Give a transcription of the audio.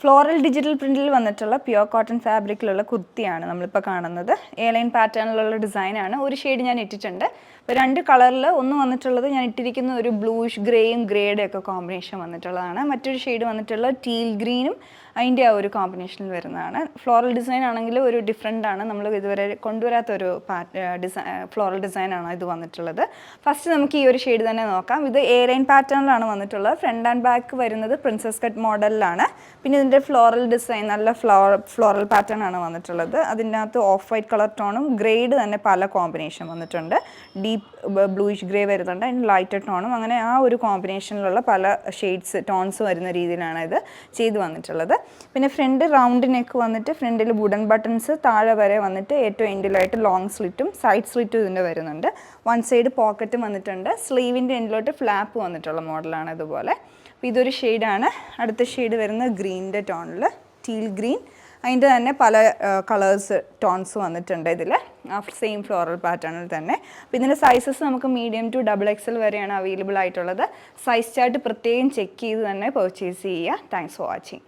Floral digital പ്രിന്റിൽ വന്നിട്ടുള്ള pure cotton ഫാബ്രിക്കിലുള്ള കുർത്തിയാണ് നമ്മളിപ്പോൾ കാണുന്നത്. എ ലൈൻ പാറ്റേണിലുള്ള ഡിസൈനാണ്. ഒരു ഷെയ്ഡ് ഞാൻ ഇട്ടിട്ടുണ്ട്. ഇപ്പോൾ രണ്ട് കളറിൽ ഒന്ന് വന്നിട്ടുള്ളത് ഞാൻ ഇട്ടിരിക്കുന്ന ഒരു ബ്ലൂഷ് ഗ്രേയും ഗ്രേയുടെ ഒക്കെ കോമ്പിനേഷൻ വന്നിട്ടുള്ളതാണ്. മറ്റൊരു ഷെയ്ഡ് വന്നിട്ടുള്ള ടീൽ ഗ്രീനും അതിൻ്റെ ആ ഒരു കോമ്പിനേഷനിൽ വരുന്നതാണ്. ഫ്ലോറൽ ഡിസൈൻ ആണെങ്കിൽ ഒരു ഡിഫറെൻ്റ് ആണ്, നമ്മൾ ഇതുവരെ കൊണ്ടുവരാത്തൊരു ഫ്ലോറൽ ഡിസൈനാണ് ഇത് വന്നിട്ടുള്ളത്. ഫസ്റ്റ് നമുക്ക് ഈ ഒരു ഷെയ്ഡ് തന്നെ നോക്കാം. ഇത് എ ലൈൻ പാറ്റേണിലാണ് വന്നിട്ടുള്ളത്. ഫ്രണ്ട് ആൻഡ് ബാക്ക് വരുന്നത് പ്രിൻസസ് കട്ട് മോഡലിലാണ്. പിന്നെ ഇതിൻ്റെ ഫ്ലോറൽ ഡിസൈൻ നല്ല ഫ്ലോറൽ പാറ്റേൺ ആണ് വന്നിട്ടുള്ളത്. അതിൻ്റെ അകത്ത് ഓഫ് വൈറ്റ് കളർ ടോണും ഗ്രേഡ് തന്നെ പല കോമ്പിനേഷൻ വന്നിട്ടുണ്ട്. ഡീപ്പ് ബ്ലൂയിഷ് ഗ്രേ വരുന്നുണ്ട്, അതിന് ലൈറ്റർ ടോണും, അങ്ങനെ ആ ഒരു കോമ്പിനേഷനിലുള്ള പല ഷെയ്ഡ്സ് ടോൺസ് വരുന്ന രീതിയിലാണ് ഇത് ചെയ്ത് വന്നിട്ടുള്ളത്. പിന്നെ ഫ്രണ്ട് റൗണ്ട് നെക്ക് വന്നിട്ട് ഫ്രണ്ടിൽ വുഡൻ ബട്ടൺസ് താഴെ വരെ വന്നിട്ട് ഏറ്റവും എൻഡിലായിട്ട് ലോങ് സ്ലിറ്റും സൈഡ് സ്ലിറ്റും ഇതിൻ്റെ വരുന്നുണ്ട്. വൺ സൈഡ് പോക്കറ്റും വന്നിട്ടുണ്ട്. സ്ലീവിൻ്റെ എൻഡിലോട്ട് ഫ്ലാപ്പ് വന്നിട്ടുള്ള മോഡലാണ് ഇതുപോലെ. അപ്പോൾ ഇതൊരു ഷെയ്ഡാണ്. അടുത്ത ഷെയ്ഡ് വരുന്നത് ഗ്രീനിൻ്റെ ടോണിൽ, ടീൽ ഗ്രീൻ. അതിൻ്റെ തന്നെ പല കളേഴ്സ് ടോൺസ് വന്നിട്ടുണ്ട് ഇതിൽ, സെയിം ഫ്ലോറൽ പാറ്റേണിൽ തന്നെ. അപ്പോൾ ഇതിൻ്റെ സൈസസ് നമുക്ക് മീഡിയം ടു XXL വരെയാണ് അവൈലബിൾ ആയിട്ടുള്ളത്. സൈസ് ചാർട്ട് പ്രത്യേകം ചെക്ക് ചെയ്ത് തന്നെ പർച്ചേസ് ചെയ്യുക. Thanks for watching.